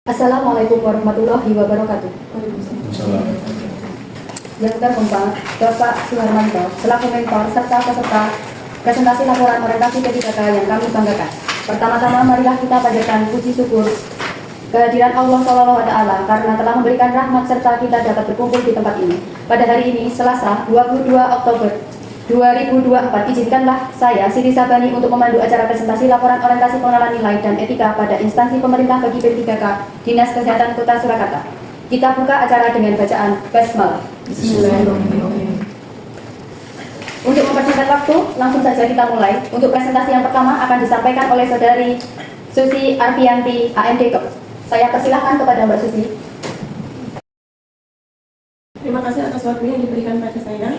Assalamualaikum warahmatullahi wabarakatuh. Yang terhormat Bapak Suharmanto selaku mentor serta peserta presentasi laporan orientasi P3K yang kami banggakan. Pertama-tama marilah kita panjatkan puji syukur kehadiran Allah SWT karena telah memberikan rahmat serta kita dapat berkumpul di tempat ini. Pada hari ini, Selasa 22 Oktober 2024, izinkanlah saya, Siti Sabani, untuk memandu acara presentasi laporan orientasi pengenalan nilai dan etika pada instansi pemerintah bagi P3K Dinas Kesehatan Kota Surakarta. Kita buka acara dengan bacaan basmalah. Bismillahirrahmanirrahim. Untuk mempersingkat waktu, langsung saja kita mulai. Untuk presentasi yang pertama akan disampaikan oleh Saudari Susi Arfianti, AMD Kep. Saya persilahkan kepada Mbak Susi. Terima kasih atas waktu yang diberikan pada saya.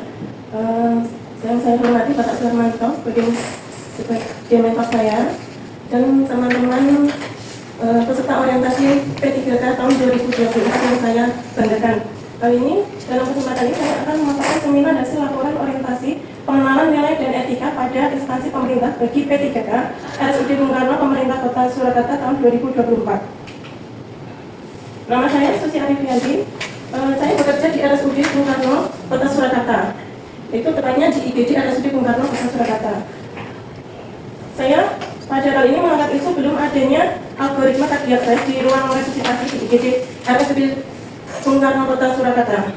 Yang saya hormati Bapak Suharmanto sebagai mentor saya dan teman-teman peserta orientasi P3K tahun 2024 yang saya banggakan. Kali ini, dalam kesempatan ini saya akan memaparkan seminar hasil laporan orientasi pengenalan nilai dan etika pada instansi pemerintah bagi P3K RSUD Bung Karno Pemerintah Kota Surakarta tahun 2024. Nama saya Susi Arfianti. Saya bekerja di RSUD Bung Karno Kota Surakarta. Itu tepatnya di IGD RSUD Bung Karno Kota Surakarta. Saya pada kali ini mengangkat isu belum adanya algoritma cardiac arrest di ruang resusitasi di IGD RSUD Bung Karno Kota Surakarta.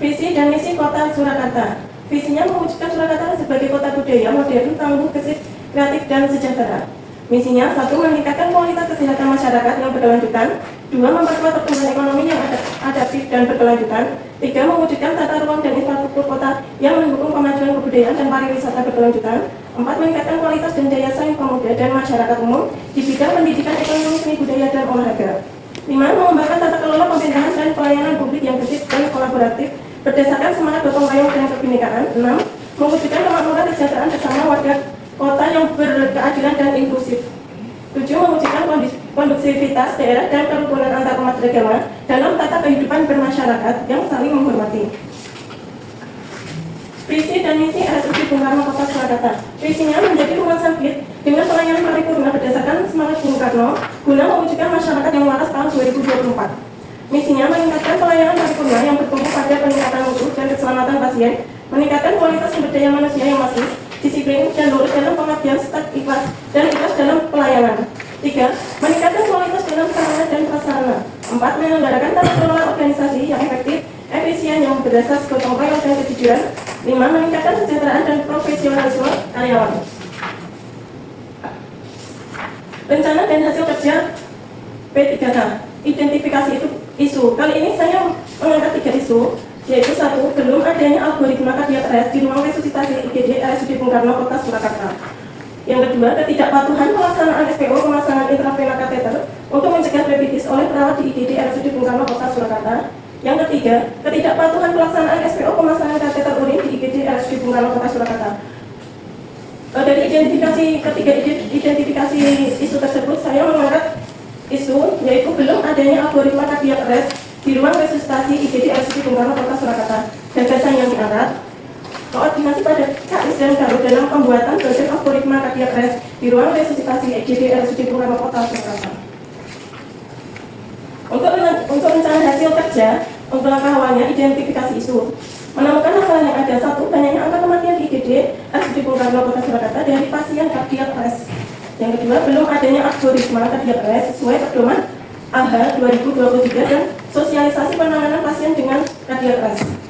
Visi dan misi Kota Surakarta. Visinya mewujudkan Surakarta sebagai kota budaya, modern, tangguh, gesit, kreatif, dan sejahtera. Misinya, 1. Meningkatkan kualitas kesehatan masyarakat yang berkelanjutan. 2. Memperkuat pertumbuhan ekonomi yang adaptif dan berkelanjutan. 3. Mewujudkan tata ruang dan infrastruktur kota yang mendukung kemajuan kebudayaan dan pariwisata berkelanjutan. 4. Meningkatkan kualitas dan daya saing pemuda dan masyarakat umum di bidang pendidikan, ekonomi, seni budaya, dan olahraga. 5. Mengembangkan tata kelola pemerintahan dan pelayanan publik yang gesit dan kolaboratif berdasarkan semangat gotong royong dan kebinekaan. 6. Mewujudkan kemakmuran kesejahteraan bersama warga kota yang berkeadilan dan inklusif. 7. Mewujudkan kondusivitas daerah dan kerukunan antar umat beragama dalam tata kehidupan bermasyarakat yang saling menghormati. Visi dan misi RSUD Bung Karno Kota Surakarta. Visinya menjadi rumah sakit dengan pelayanan paripurna berdasarkan semangat Bung Karno guna mewujudkan masyarakat yang waras tahun 2024. Misinya meningkatkan pelayanan paripurna yang bertumpu pada peningkatan mutu dan keselamatan pasien, meningkatkan kualitas sumber daya manusia yang masif, disiplin dan lurus dalam pengabdian serta ikhlas dalam pelayanan. 3. Meningkatkan kualitas dalam sarana dan prasarana. 4. Menyelenggarakan tata kelola organisasi yang efektif, efisien yang berdasar gotong royong dan kejujuran. 5. Meningkatkan kesejahteraan dan profesionalisme karyawan. Rencana dan hasil kerja P3K. Identifikasi isu. Kali ini saya mengangkat 3 isu, yaitu 1. Belum adanya algoritma cardiac arrest di ruang resusitasi IGD RSUD Bung Karno Kota Surakarta. Yang kedua, ketidakpatuhan pelaksanaan SPO pemasangan intravena kateter untuk mencegah diabetes oleh perawat di IGD RSUD Bung Karno Kota Surakarta. Yang ketiga, ketidakpatuhan pelaksanaan SPO pemasangan kateter urin di IGD RSUD Bung Karno Kota Surakarta. Dari identifikasi isu tersebut, saya mengangkat isu yaitu belum adanya algoritma cardiac arrest di ruang resusitasi IGD RSUD Bung Karno Kota Surakarta. Gagasan yang diangkat, koordinasi pada KIS dan Garut dalam pembuatan proyek algoritma cardiac arrest di ruang resusitasi IGD RSUD Bung Karno Kota Surakarta. Untuk rencana hasil kerja, untuk langkah awalnya identifikasi isu. Menemukan masalah yang ada. 1. Banyaknya angka kematian di IGD RSUD Bung Karno Kota Surakarta dari pasien cardiac arrest. Yang kedua, belum adanya algoritma cardiac arrest sesuai pedoman AH 2023 dan sosialisasi penanganan pasien dengan cardiac arrest.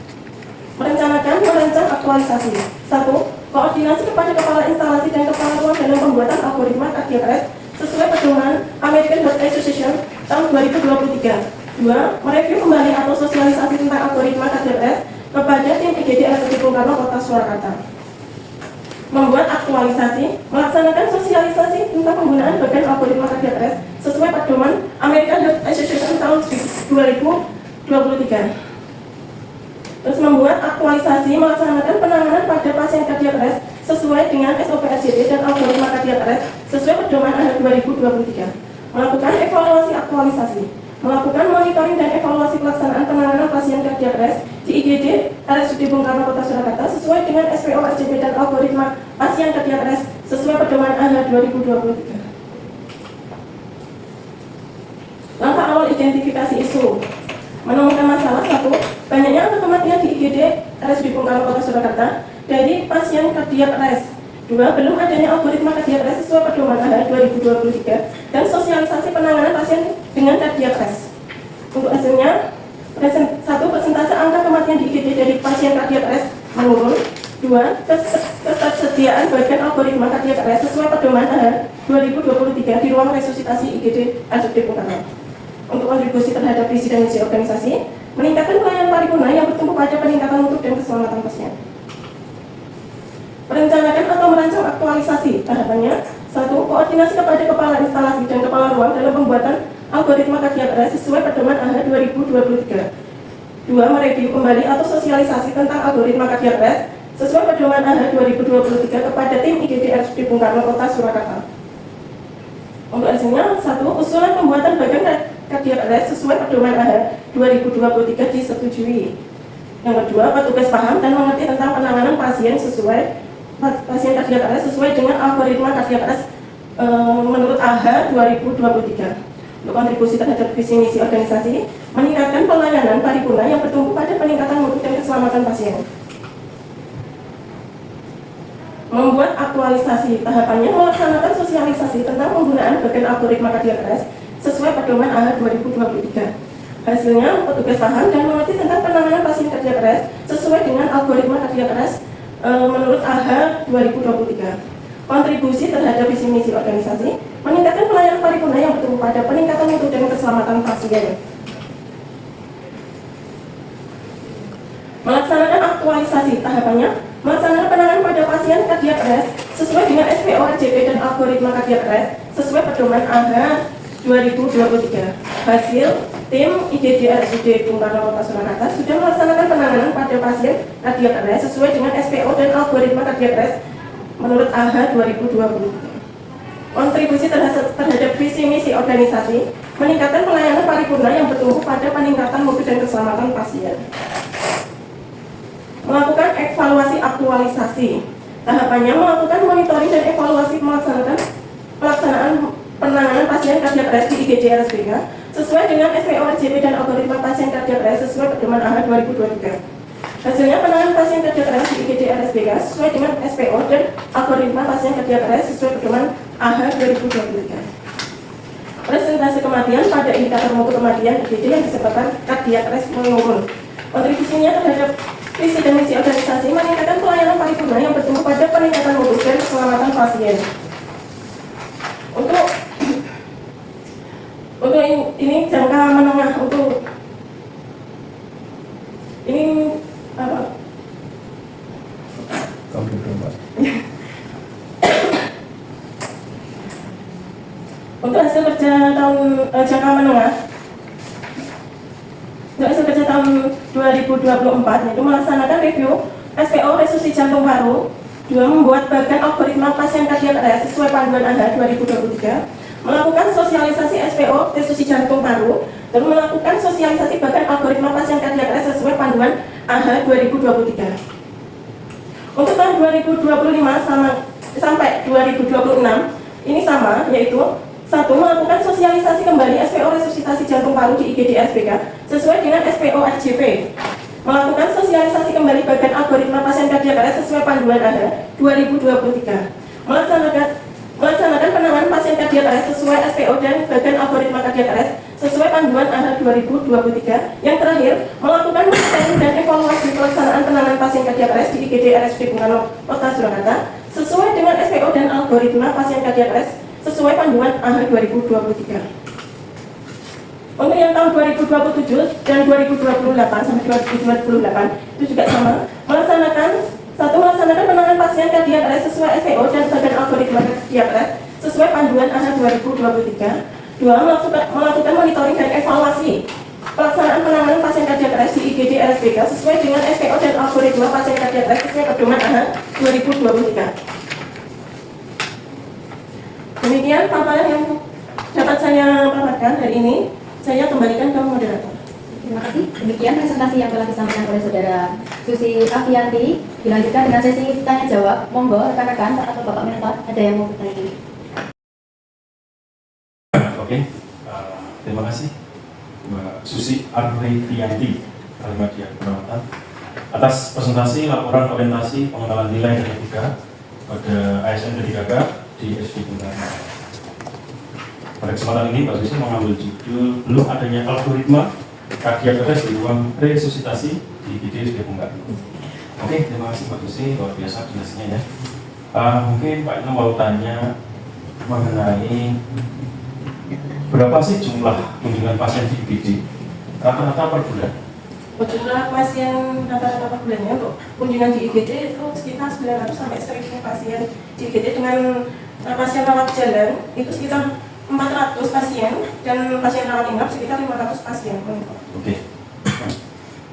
Merancang aktualisasi. 1. Koordinasi kepada kepala instalasi dan kepala ruang dalam pembuatan algoritma cardiac arrest sesuai pedoman American Heart Association tahun 2023. 2. Mereview kembali atau sosialisasi tentang algoritma cardiac arrest kepada tim IGD RSUD Bung Karno Kota Surakarta. Membuat aktualisasi, melaksanakan sosialisasi tentang penggunaan bagian algoritma cardiac arrest sesuai pedoman American Heart Association tahun 2023. Terus membuat aktualisasi, melaksanakan penanganan pada pasien cardiac arrest sesuai dengan SOP RCT dan algoritma cardiac arrest sesuai pedoman AH 2023. Melakukan evaluasi aktualisasi, melakukan monitoring dan evaluasi pelaksanaan penanganan pasien cardiac arrest di IGD RSUD Bung Karno Kota Surakarta sesuai dengan SPO RCT dan algoritma pasien cardiac arrest sesuai pedoman AH 2023. awal identifikasi isu. Menemukan masalah satu, banyaknya angka kematian di IGD RSUD Bung Karno Kota Surakarta dari pasien kardiak arrest. 2. Belum adanya algoritma kardiak arrest sesuai pedoman AHA 2023 dan sosialisasi penanganan pasien dengan kardiak arrest. Untuk hasilnya, satu, persentase angka kematian di IGD dari pasien kardiak arrest menurun. 2. Ketersediaan bagian algoritma kardiak arrest sesuai pedoman AHA 2023 di ruang resusitasi IGD RSUD Bung Karno. Untuk kontribusi terhadap visi dan misi organisasi, meningkatkan pelayanan paripurna yang bertumpu pada peningkatan mutu dan keselamatan pasien. Merencanakan atau merancang aktualisasi tahapannya. 1. Koordinasi kepada kepala instalasi dan kepala ruang dalam pembuatan algoritma kardiak arrest sesuai pedoman AHA 2023. 2. Mereview kembali atau sosialisasi tentang algoritma kardiak arrest sesuai pedoman AHA 2023 kepada tim IGD RSUD Bung Karno Kota Surakarta. Untuk hasilnya, 1. Usulan pembuatan bagian kardiak arrest sesuai pedoman AHA 2023 disetujui. Yang kedua, petugas paham dan mengerti tentang penanganan pasien kardiak arrest sesuai dengan algoritma kardiak arrest menurut AHA 2023. Untuk kontribusi terhadap visi misi organisasi, meningkatkan pelayanan paripurna yang bertumpu pada peningkatan mutu dan keselamatan pasien. Membuat aktualisasi tahapannya, melaksanakan sosialisasi tentang penggunaan bagian algoritma kardiak arrest sesuai pedoman AHA 2023. Hasilnya, petugas paham dan mengerti tentang penanganan pasien kardiak arrest sesuai dengan algoritma kardiak arrest menurut AHA 2023. Kontribusi terhadap visi misi organisasi, meningkatkan pelayanan paripurna yang bertumpu pada peningkatan mutu dan keselamatan pasien. Melaksanakan aktualisasi tahapannya, melaksanakan penanganan pada pasien kardiak arrest sesuai dengan SPO RJP dan algoritma kardiak arrest sesuai pedoman AHA 2023. Hasil, tim IGD RSUD Bung Karno Kota Surakarta sudah melaksanakan penanganan pada pasien kardiak arrest sesuai dengan SPO dan algoritma kardiak arrest menurut AHA 2023. Kontribusi terhadap visi misi organisasi, meningkatkan pelayanan paripurna yang bertumpu pada peningkatan mutu dan keselamatan pasien. Melakukan evaluasi aktualisasi. Tahapannya, melakukan monitoring dan evaluasi pelaksanaan penanganan pasien kardiak arrest di IGD RSBK sesuai dengan SPO RJP dan algoritma pasien kardiak arrest sesuai pedoman AHA 2023. Hasilnya, penanganan pasien kardiak arrest di IGD RSBK sesuai dengan SPO dan algoritma pasien kardiak arrest sesuai pedoman AHA 2023. Presentasi kematian pada indikator mutu kematian IGD yang disebabkan kardiak arrest menurun. Kontribusinya terhadap visi dan misi organisasi, meningkatkan pelayanan paripurna yang bertumpu pada peningkatan mutu dan keselamatan pasien. Untuk ini jangka menengah, untuk ini apa? Untuk hasil kerja jangka menengah, untuk hasil kerja tahun 2024 yaitu melaksanakan review SPO resusi jantung paru. 2. Membuat bagian algoritma pasien kardiak arrest sesuai panduan AHA 2023. Melakukan sosialisasi SPO resusi jantung paru dan melakukan sosialisasi bagian algoritma pasien kardiak arrest sesuai panduan AHA 2023. Untuk tahun 2025 sampai 2026 ini sama, yaitu 1. Melakukan sosialisasi kembali SPO resusitasi jantung paru di IGD RSBK sesuai dengan SPO RJP. Melakukan sosialisasi kembali bagian algoritma pasien kardiak arrest sesuai panduan AHA 2023. Melaksanakan penanganan pasien kardiak arrest sesuai SPO dan bagian algoritma kardiak arrest sesuai panduan AHA 2023. Yang terakhir, melakukan monitoring dan evaluasi pelaksanaan penanganan pasien kardiak arrest di IGD RSUD Bung Karno Kota Surakarta sesuai dengan SPO dan algoritma pasien kardiak arrest sesuai panduan AHA 2023. Untuk yang tahun 2027 dan 2028 sampai 2028 itu juga sama, melaksanakan penanganan pasien kardiak arrest sesuai SPO dan bagian algoritma kardiak arrest sesuai panduan AHA 2023. 2. Melakukan monitoring dan evaluasi pelaksanaan penanganan pasien kardiak arrest di IGD RSBK sesuai dengan SPO dan algoritma pasien kardiak arrest sesuai pedoman AHA 2023. Demikian paparan yang dapat saya paparkan hari ini. Saya kembalikan ke moderator. Terima kasih. Demikian presentasi yang telah disampaikan oleh Saudara Susi Afianti. Dilanjutkan dengan sesi tanya jawab. Monggo rekan-rekan atau Bapak Mentor ada yang mau bertanya. Oke, terima kasih Mbak Susi Arifyanti Kalimantan Perawatan atas presentasi laporan orientasi pengenalan nilai dan etika pada ASN D3K di SD Bung Karno. Pada kesempatan ini Mbak Susi mengambil judul belum adanya algoritma kardiak arrest di ruang resusitasi di IGD SD Bung Karno. Oke, terima kasih Mbak Susi, luar biasa penjelasannya ya. Mungkin Pak Ino mau tanya mengenai berapa sih jumlah kunjungan pasien di IGD rata-rata per bulan? Jumlah pasien rata-rata per bulannya untuk kunjungan di IGD itu sekitar 900 sampai 1000 pasien di IGD dengan pasien rawat jalan itu sekitar 400 pasien dan pasien rawat inap sekitar 500 pasien. Oke.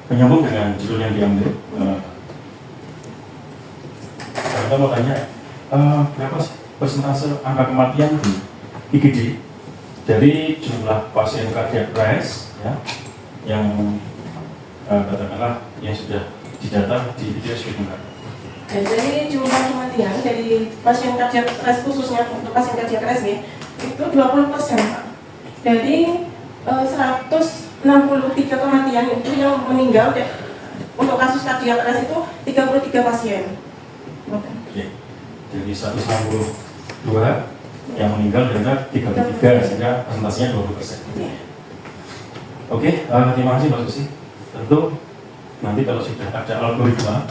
Menyambung dengan judul yang diambil. Kita mau tanya berapa persentase angka kematian di IGD dari jumlah pasien cardiac arrest ya, yang katakanlah yang sudah didata di IGD SD Bung Karno. Jadi jumlah kematian dari pasien cardiac arrest khususnya untuk pasien cardiac arrest ya, itu 20%, Pak. Dari 163 kematian itu yang meninggal untuk kasus cardiac arrest itu 33 pasien. Oke. Jadi 162 yang meninggal ternyata 33 sehingga presentasinya 20%. Oke, terima kasih Mbak Susi. Tentu nanti kalau sudah ada algoritma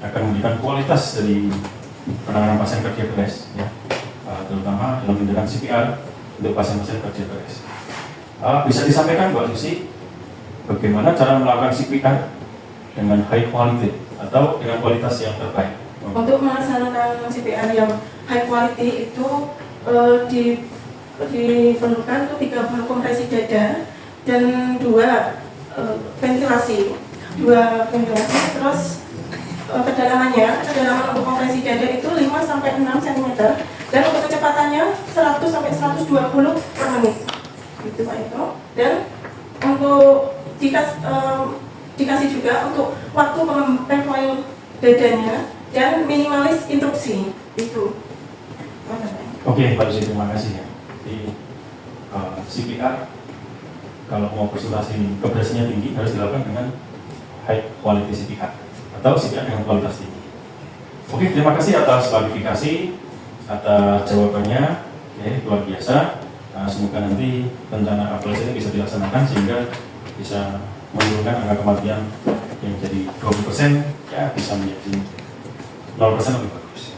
akan memberikan kualitas dari penanganan pasien cardiac arrest ya, terutama dalam tindakan CPR untuk pasien-pasien cardiac arrest. Bisa disampaikan Mbak Susi bagaimana cara melakukan CPR dengan high quality atau dengan kualitas yang terbaik? Untuk melaksanakan CPR yang high quality itu diperlukan untuk 30 kompresi dada dan 2 ventilasi, terus kedalaman untuk kompresi dada itu 5 sampai 6 cm dan untuk kecepatannya 100 sampai 120 per menit. Gitu Pak itu. Dan untuk dikasih juga untuk waktu pengelolaan dadanya dan minimalis instruksi itu. Oke, Pak Susi, terima kasih ya. Jadi CPR kalau mau presentasi keberhasilannya tinggi harus dilakukan dengan high quality CPR atau CPR dengan kualitas tinggi. Oke, terima kasih atas klarifikasi, atas jawabannya. Oke, luar biasa. Semoga nanti rencana aplikasi ini bisa dilaksanakan sehingga bisa menurunkan angka kematian yang jadi 20% ya bisa menjadi 0% lebih bagus.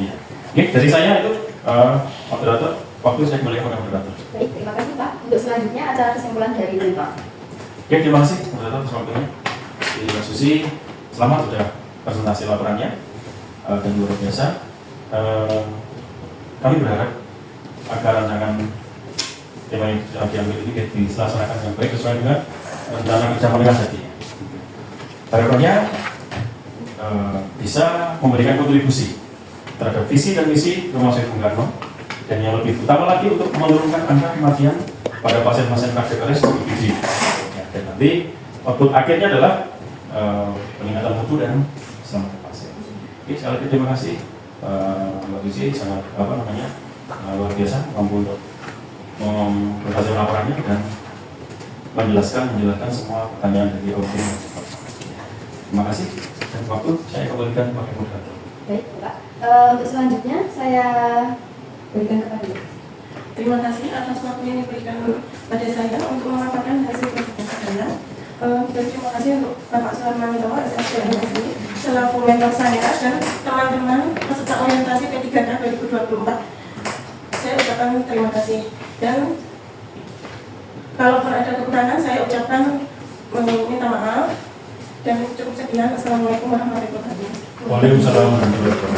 Ya. Oke, dari saya itu moderator, waktu saya kembali kepada moderator. Baik, terima kasih Pak. Untuk selanjutnya acara kesimpulan dari Bapak. Oke, terima kasih moderator atas waktunya. Mbak Susi, selamat sudah presentasi laporannya dan luar biasa. Kami berharap agar rancangan tema yang sudah diambil ini dilaksanakan dengan baik sesuai dengan rencana kerja mereka tadi. Harapannya bisa memberikan kontribusi terhadap visi dan misi Rumah Sakit Bung Karno dan yang lebih utama lagi untuk menurunkan angka kematian pada pasien-pasien cardiac arrest di IGD. Dan nanti output akhirnya adalah peningkatan mutu dan keselamatan pasien. Oke, sekali lagi terima kasih Mbak Susi, sangat luar biasa mampu untuk mempresentasi laporannya dan menjelaskan semua pertanyaan dari audiens. Terima kasih dan waktu saya kembalikan kepada moderator. Baik, Pak. Untuk selanjutnya saya berikan kepada Ibu. Terima kasih atas waktu yang diberikan pada saya untuk memaparkan hasil presentasi saya. Dan terima kasih untuk Bapak Suharman Mitowo, SSDMSI, selaku mentor saya dan teman-teman peserta orientasi P3K 2024. Saya ucapkan terima kasih dan kalau ada kekurangan saya ucapkan minta maaf dan cukup sekian. Assalamualaikum warahmatullahi wabarakatuh. Waalaikumsalam warahmatullahi wabarakatuh.